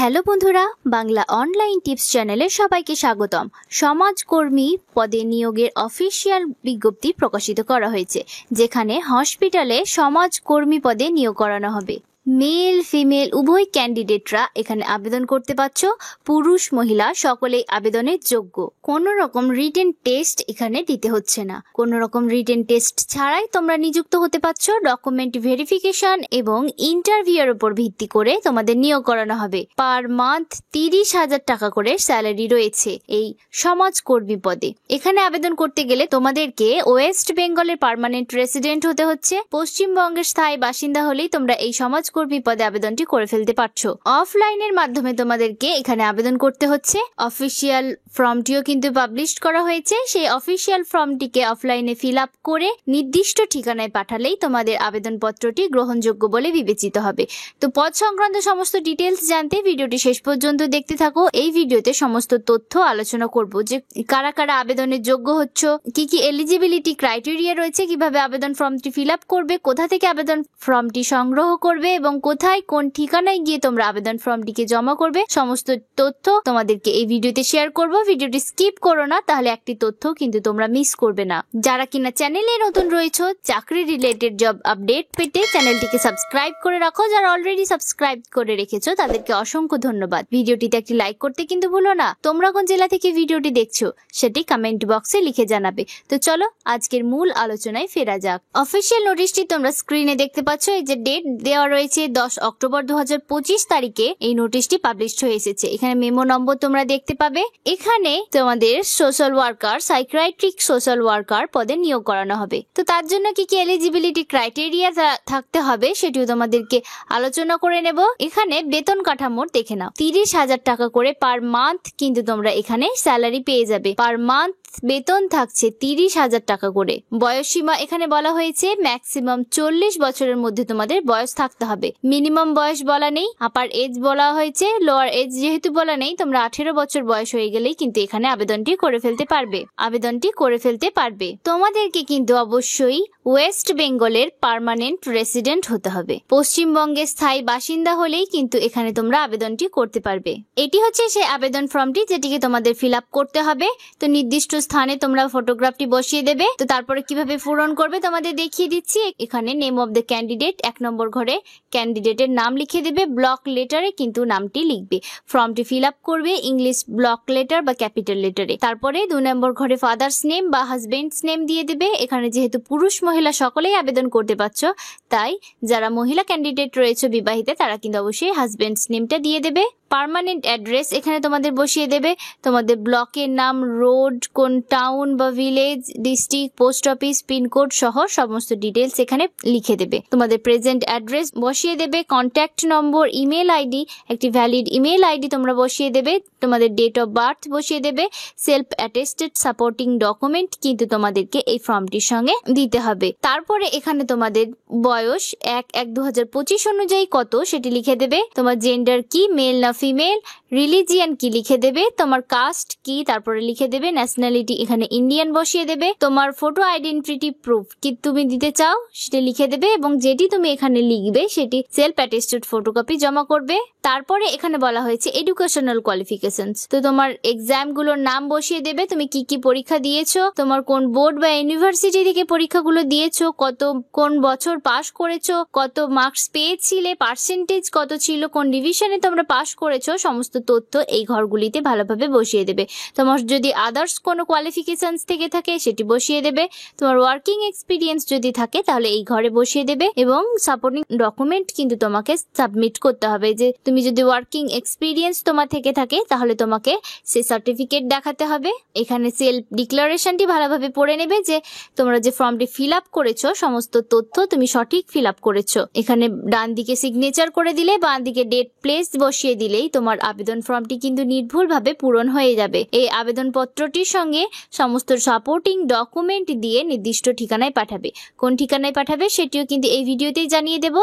Hello বন্ধুরা, Bangla online tips চ্যানেলে সবাইকে স্বাগতম। সমাজকর্মী পদে নিয়োগের অফিসিয়াল বিজ্ঞপ্তি প্রকাশিত করা হয়েছে, যেখানে হসপিটালে সমাজকর্মী পদে নিয়োগ করানো হবে। মেল ফিমেল উভয় ক্যান্ডিডেটরা এখানে আবেদন করতে পারছো। পুরুষ মহিলা সকলেই আবেদনের যোগ্য। কোনো রকম রিটেন টেস্ট এখানে দিতে হচ্ছে না। কোনো রকম রিটেন টেস্ট ছাড়াই তোমরা নিযুক্ত হতে পারছো। ডকুমেন্ট ভেরিফিকেশন এবং ইন্টারভিউর উপর ভিত্তি করে তোমাদের নিয়োগ করানো হবে। পার মান্থ 30,000 টাকা করে স্যালারি রয়েছে এই সমাজকর্মী পদে। এখানে আবেদন করতে গেলে তোমাদেরকে ওয়েস্ট বেঙ্গলের পার্মানেন্ট রেসিডেন্ট হতে হচ্ছে। পশ্চিমবঙ্গের স্থায়ী বাসিন্দা হলেই তোমরা এই সমাজকর্মী পদে আবেদনটি করে ফেলতে পারছো। অফলাইনের মাধ্যমে তোমাদেরকে এখানে আবেদন করতে হচ্ছে। অফিসিয়াল ফর্মটিও কিন্তু পাবলিশ করা হয়েছে। সেই অফিসিয়াল ফর্মটিকে অফলাইনে ফিল আপ করে নির্দিষ্ট ঠিকানায় পাঠালেই তোমাদের আবেদনপত্রটি গ্রহণযোগ্য বলে বিবেচিত হবে। তো পদ সংক্রান্ত সমস্ত ডিটেলস জানতে ভিডিওটি শেষ পর্যন্ত দেখতে থাকো। এই ভিডিওতে সমস্ত তথ্য আলোচনা করব, যে কারা কারা আবেদনের যোগ্য হচ্ছ, কি কি এলিজিবিলিটি ক্রাইটেরিয়া রয়েছে, কিভাবে আবেদন ফর্মটি ফিল আপ করবে, কোথা থেকে আবেদন ফর্মটি সংগ্রহ করবে এবং কোথায় কোন ঠিকানায় গিয়ে তোমরা আবেদন ফর্মটিকে জমা করবে। সমস্ত তথ্য তোমাদেরকে এই ভিডিওতে শেয়ার করব। ভিডিওটি স্কিপ করো না, তাহলে একটি তথ্য কিন্তু তোমরা মিস করবে না। যারা কিনা চ্যানেলে নতুন রয়েছে, চাকরি রিলেটেড জব আপডেট পেতে চ্যানেলটিকে সাবস্ক্রাইব করে রাখো। যারা অলরেডি সাবস্ক্রাইব করে রেখেছো তাদেরকে অসংখ্য ধন্যবাদ। ভিডিওটিতে একটি লাইক করতে কিন্তু ভুলো না। তোমরা কোন জেলা থেকে ভিডিওটি দেখছো সেটি কমেন্ট বক্সে লিখে জানাবে। তো চলো আজকের মূল আলোচনায় ফেরা যাক। অফিসিয়াল নোটিশটি তোমরা স্ক্রিনে দেখতে পাচ্ছ। এই যে ডেট দেওয়া রয়েছে 10 অক্টোবর 2025 তারিখে এই নোটিশটি পাবলিশ হয়ে এসেছে। এখানে মেমো নম্বর তোমরা দেখতে পাবে। এখানে তোমাদের social worker, psychiatric social worker পদে নিয়োগ করানো হবে। তো তার জন্য কি কি এলিজিবিলিটি ক্রাইটেরিয়া থাকতে হবে সেটিও তোমাদেরকে আলোচনা করে নেব। এখানে বেতন কাঠামোর দেখে নাও। 30,000 টাকা করে পার মান্থ কিন্তু তোমরা এখানে স্যালারি পেয়ে যাবে। পার মান্থ বেতন থাকছে 30,000 টাকা করে। বয়স সীমা এখানে বলা হয়েছে ম্যাক্সিমাম 40 বছরের মধ্যে তোমাদের বয়স থাকতে হবে। মিনিমাম বয়স বলা নেই। আপার এজ বলা হয়েছে, লোয়ার এজ যেহেতু বলা নেই, তোমরা 18 বছর বয়স হয়ে গেলেই কিন্তু এখানে আবেদনটি করে ফেলতে পারবে। তোমাদেরকে কিন্তু অবশ্যই ওয়েস্ট বেঙ্গলের পার্মানেন্ট রেসিডেন্ট হতে হবে। পশ্চিমবঙ্গের স্থায়ী বাসিন্দা হলেই কিন্তু এখানে তোমরা আবেদনটি করতে পারবে। এটি হচ্ছে সেই আবেদন ফর্মটি যেটিকে তোমাদের ফিল আপ করতে হবে। তো নির্দিষ্ট স্থানে তোমরা ফটোগ্রাফটি বসিয়ে দেবে। তো তারপরে কিভাবে পূরণ করবে তোমাদের দেখিয়ে দিচ্ছি। এখানে নেম অফ দ্য ক্যান্ডিডেট 1 নম্বর ঘরে ক্যান্ডিডেটের নাম লিখে দেবে। ব্লক লেটারে কিন্তু নামটি লিখবে। ফর্মটি ফিল আপ করবে ইংলিশ ব্লক লেটার বা ক্যাপিটাল লেটারে। তারপরে 2 নম্বর ঘরে ফাদার্স নেম বা হাজবেন্ডস নেম দিয়ে দেবে। এখানে যেহেতু পুরুষ মহিলা সকলেই আবেদন করতে পারছো, তাই যারা মহিলা ক্যান্ডিডেট রয়েছে বিবাহিতা, তারা কিন্তু অবশ্যই হাজবেন্ডস নেমটা দিয়ে দেবে। পার্মানেন্ট অ্যাড্রেস এখানে তোমাদের বসিয়ে দেবে। তোমাদের ব্লকের নাম, রোড, কোন টাউন বা village, district, post office, pin code সহ সমস্ত ডিটেলস এখানে লিখে দেবে। তোমাদের প্রেজেন্ট অ্যাড্রেস বসিয়ে দেবে। কন্ট্যাক্ট নম্বর, ইমেল আইডি, একটি ভ্যালিড ইমেল আইডি তোমরা বসিয়ে দেবে। তোমাদের ডেট অফ বার্থ বসিয়ে দেবে। সেলফ অ্যাটেস্টেড সাপোর্টিং ডকুমেন্ট কিন্তু তোমাদেরকে এই ফর্মটির সঙ্গে দিতে হবে। তারপরে এখানে তোমাদের বয়স 1/1/2025 অনুযায়ী কত সেটি লিখে দেবে। তোমার জেন্ডার কি, মেল না ফিমেল, রিলিজিয়ান কি লিখে দেবে। তোমার কাস্ট কি তারপরে লিখে দেবে। ন্যাশনালিটি এখানে ইন্ডিয়ান বসিয়ে দেবে। তোমার ফটো আইডেন্টিটি প্রুফ কি তুমি দিতে চাও সেটা লিখে দেবে এবং যেটি তুমি এখানে লিখবে সেটি সেলফ অ্যাটেস্টেড ফটোকপি জমা করবে। তারপরে এখানে বলা হয়েছে এডুকেশনাল কোয়ালিফিকেশনস। তো তোমার এক্সাম গুলোর নাম বসিয়ে দেবে। তুমি কি কি পরীক্ষা দিয়েছো, তোমার কোন বোর্ড বা ইউনিভার্সিটি থেকে পরীক্ষাগুলো দিয়েছো, কোন বছর পাস করেছো, কত মার্কস পেয়েছিলে, পার্সেন্টেজ কত ছিল, কোন ডিভিশনে তোমরা পাস করেছো, সমস্ত তথ্য এই ঘরগুলিতে ভালোভাবে বসিয়ে দেবে। তোমার যদি আদার্স কোনো কোয়ালিফিকেশনস থেকে থাকে সেটি বসিয়ে দেবে। তোমার ওয়ার্কিং এক্সপিরিয়েন্স যদি থাকে তাহলে এই ঘরে বসিয়ে দেবে এবং সাপোর্টিং ডকুমেন্ট কিন্তু তোমাকে সাবমিট করতে হবে। যে তুমি যদি ওয়ার্কিং এক্সপিরিয়েন্স তোমার থেকে থাকে তাহলে তোমাকে সেই সার্টিফিকেট দেখাতে হবে। এখানে সেলফ ডিক্লারেশনটি ভালোভাবে পড়ে নেবে যে তোমরা যে ফর্মটি ফিল আপ করেছো সমস্ত তথ্য তুমি সঠিক ফিল আপ করেছো। এখানে ডান দিকে সিগনেচার করে দিলে, বাম দিকে ডেট প্লেস বসিয়ে দিলেই তোমার আবেদন ফর্মটি কিন্তু নির্ভুলভাবে পূরণ হয়ে যাবে। এই আবেদন পত্রটির সঙ্গে সমস্ত সাপোর্টিং ডকুমেন্ট দিয়ে নির্দিষ্ট ঠিকানায় পাঠাবে। কোন ঠিকানায় পাঠাবে সেটিও কিন্তু এই ভিডিওতেই জানিয়ে দেব,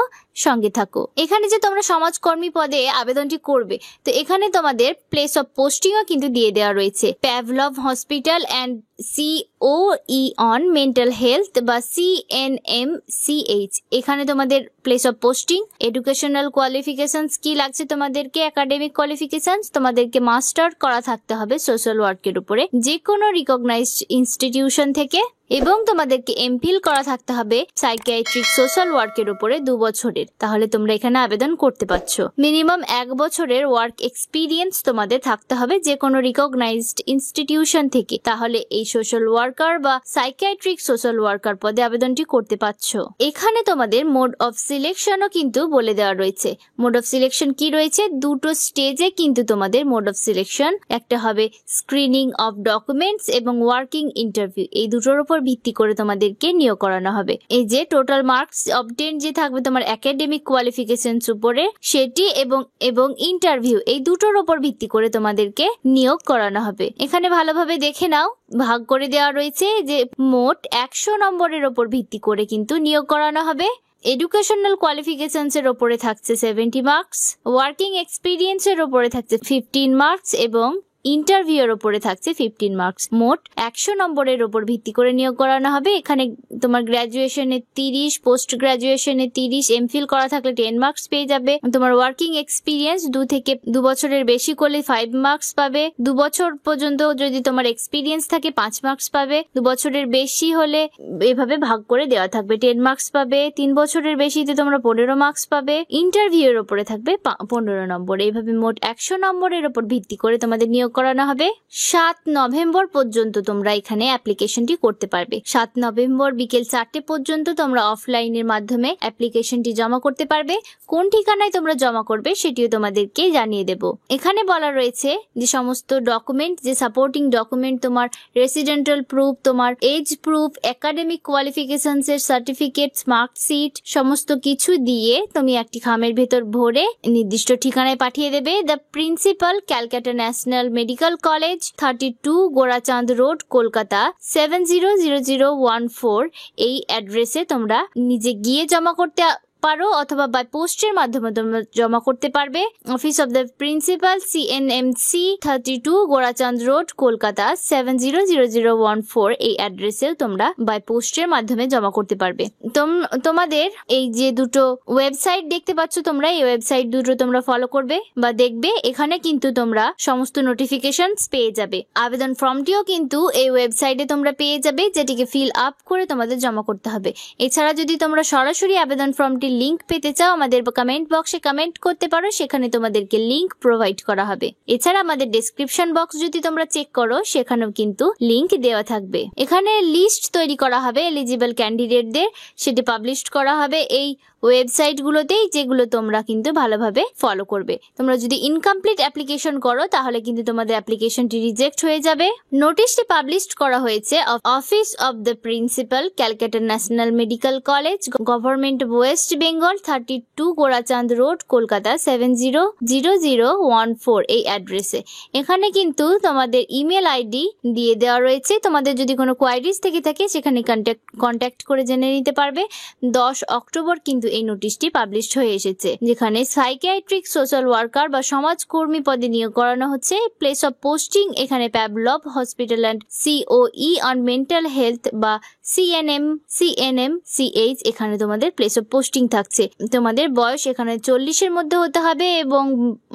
সঙ্গে থাকো। এখানে যে তোমরা সমাজকর্মী পদে আবেদনটি করবে, তো এখানে তোমাদের প্লেস অফ পোস্টিংও কিন্তু দিয়ে দেওয়া রয়েছে। Pavlov hospital and COE on mental health বা CNMCH। এখানে তোমাদের place of posting, educational qualifications কি লাগছে তোমাদেরকে, একাডেমিক কোয়ালিফিকেশনস তোমাদেরকে মাস্টার করা থাকতে হবে সোশ্যাল ওয়ার্কের উপরে যে কোনো রিকগনাইজড ইনস্টিটিউশন থেকে, এবং তোমাদেরকে এমফিল করা থাকতে হবে সাইকিয়াট্রিক সোশ্যাল ওয়ার্কের উপরে 2 বছরের। তাহলে তোমরা এখানে আবেদন করতে পারছো। মিনিমাম 1 বছরের ওয়ার্ক এক্সপিরিয়েন্স তোমাদের থাকতে হবে যে কোনো রিকগনাইজড ইনস্টিটিউশন থেকে, তাহলে এই সোশ্যাল ওয়ার্কার বা সাইকিয়াট্রিক সোশ্যাল ওয়ার্কার পদে আবেদনটি করতে পারছো। এখানে তোমাদের মোড অফ সিলেকশনও কিন্তু বলে দেওয়া রয়েছে। মোড অফ সিলেকশন কি রয়েছে, দুটো স্টেজে কিন্তু তোমাদের মোড অফ সিলেকশন, একটা হবে স্ক্রিনিং অফ ডকুমেন্টস এবং ওয়ার্কিং ইন্টারভিউ। এই দুটোর উপর ভিত্তি করে তোমাদেরকে নিয়োগ করানো হবে। এই যে টোটাল মার্কস অবটেন যে থাকবে তোমার একাডেমিক কোয়ালিফিকেশনস উপরে, সেটি এবং ইন্টারভিউ, এই দুটোর উপর ভিত্তি করে তোমাদেরকে নিয়োগ করানো হবে। এখানে ভালোভাবে দেখে নাও, ভাগ করে দেওয়া রয়েছে যে মোট 100 নম্বরের উপর ভিত্তি করে কিন্তু নিয়োগ করানো হবে। এডুকেশনাল কোয়ালিফিকেশনস এর উপরে থাকছে 70 মার্কস, ওয়ার্কিং এক্সপিরিয়েন্স এর উপরে থাকছে 15 মার্কস এবং ইন্টারভিউ এর উপরে থাকছে 15 মার্কস। মোট 100 নম্বরের উপর ভিত্তি করে নিয়োগ করানো হবে। এখানে তোমার গ্রাজুয়েশনে 30, পোস্ট গ্রাজুয়েশনে 30, এমফিল করা থাকলে 10 মার্কস পেয়ে যাবে। তোমার ওয়ার্কিং এক্সপিরিয়েন্স 2 বছরের বেশি করলে 5 মার্কস পাবে। 2 বছর পর্যন্ত যদি তোমার এক্সপিরিয়েন্স থাকে 5 মার্কস পাবে। 2 বছরের বেশি হলে এভাবে ভাগ করে দেওয়া থাকবে, 10 মার্কস পাবে। 3 বছরের বেশিতে তোমরা 15 মার্কস পাবে। ইন্টারভিউ এর উপরে থাকবে 15 নম্বর। এইভাবে মোট 100 নম্বরের উপর ভিত্তি করে তোমাদের নিয়োগ করানো হবে। 7 নভেম্বর পর্যন্ত তোমরা এখানে অ্যাপ্লিকেশনটি করতে পারবে। 7 নভেম্বর বিকেল 4টে পর্যন্ত তোমরা অফলাইনের মাধ্যমে অ্যাপ্লিকেশনটি জমা করতে পারবে। কোন ঠিকানায় তোমরা জমা করবে সেটিও তোমাদেরকে জানিয়ে দেব। এখানে বলা রয়েছে যে সমস্ত ডকুমেন্ট, যে সাপোর্টিং ডকুমেন্ট, তোমার রেসিডেন্টাল প্রুফ, তোমার এজ প্রুফ, একাডেমিক কোয়ালিফিকেশনস এর সার্টিফিকেট, মার্কশিট, সমস্ত কিছু দিয়ে তুমি একটি খামের ভেতর ভরে নির্দিষ্ট ঠিকানায় পাঠিয়ে দেবে। The principal, Calcutta national medical college, 32 Gorachand road, Kolkata 700014। এই অ্যাড্রেসে তোমরা নিজে গিয়ে জমা করতে পারো অথবা বাই পোস্টের মাধ্যমে তোমরা জমা করতে পারবে। Office of the principal, CNMC, 32 Gorachand road, Kolkata 700014। এই অ্যাড্রেসেও তোমরা বাই পোস্টের মাধ্যমে জমা করতে পারবে। তোমাদের এই যে দুটো ওয়েবসাইট দেখতে পাচ্ছ তোমরা, এই ওয়েবসাইট দুটো তোমরা ফলো করবে বা দেখবে। এখানে কিন্তু তোমরা সমস্ত নোটিফিকেশনস পেয়ে যাবে। আবেদন ফর্মটিও কিন্তু এই ওয়েবসাইটে তোমরা পেয়ে যাবে, যেটিকে ফিল আপ করে তোমাদের জমা করতে হবে। এছাড়া যদি তোমরা সরাসরি আবেদন ফর্মটি লিংক পেতে চাও, আমাদের কমেন্ট বক্সে কমেন্ট করতে পারো, সেখানে তোমাদেরকে লিংক প্রোভাইড করা হবে। এছাড়া আমাদের ডেসক্রিপশন বক্স যদি তোমরা চেক করো, সেখানেও কিন্তু লিংক দেওয়া থাকবে। এখানে লিস্ট তৈরি করা হবে এলিজিবল ক্যান্ডিডেটদের, সেটি পাবলিশ করা হবে এই ওয়েবসাইটগুলোতেই, যেগুলো তোমরা কিন্তু ভালোভাবে ফলো করবে। তোমরা যদি ইনকমপ্লিট অ্যাপ্লিকেশন করো তাহলে কিন্তু তোমাদের অ্যাপ্লিকেশনটি রিজেক্ট হয়ে যাবে। নোটিশটি পাবলিশ করা হয়েছে office of the principal, Calcutta national medical college, government West Bengal, 32 Gorachand road, Kolkata 700014। এই অ্যাড্রেসে এখানে কিন্তু তোমাদের ইমেল আইডি দিয়ে দেওয়া রয়েছে। তোমাদের যদি কোনো কোয়ারিজ থেকে থাকে সেখানে কন্ট্যাক্ট করে জেনে নিতে পারবে। 10 অক্টোবর কিন্তু এই নোটিশটি পাবলিশ হয়ে এসেছে, যেখানে সাইকিয়াট্রিক সোশ্যাল ওয়ার্কার বা সমাজকর্মী পদে নিয়োগ করানো হচ্ছে। প্লেস অফ পোস্টিং এখানে Pavlov hospital and COE on mental health বা CNMCH। এখানে তোমাদের প্লেস অফ পোস্টিং থাকছে। তোমাদের বয়স এখানে 40-এর মধ্যে হতে হবে এবং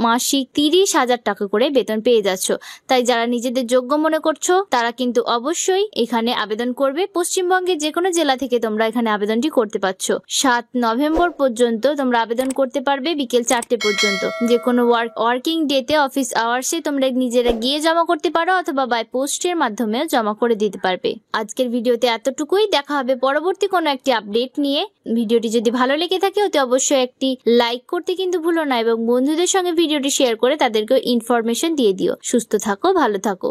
মাসিক 30,000 টাকা করে বেতন পেয়ে যাচ্ছ। তাই যারা নিজেদের যোগ্য মনে করছো তারা কিন্তু অবশ্যই এখানে আবেদন করবে। পশ্চিমবঙ্গের যে কোনো জেলা থেকে তোমরা এখানে আবেদনটি করতে পারছো। 7 নভেম্বর পর্যন্ত তোমরা আবেদন করতে পারবে বিকেল 4টে পর্যন্ত। যে কোনো ওয়ার্কিং ডেতে অফিস আওয়ার্সে তোমরা নিজেরা গিয়ে জমা করতে পারো অথবা বাই পোস্টের মাধ্যমে জমা করে দিতে পারবে। আজকের ভিডিওতে এতটুকুই। দেখা হবে পরবর্তী কোনো একটি আপডেট নিয়ে। ভিডিওটি যদি ভালো লেগে থাকে অতি অবশ্যই একটি লাইক করতে কিন্তু ভুলো না এবং বন্ধুদের সঙ্গে ভিডিওটি শেয়ার করে তাদেরকে ইনফরমেশন দিয়ে দিও। সুস্থ থাকো, ভালো থাকো।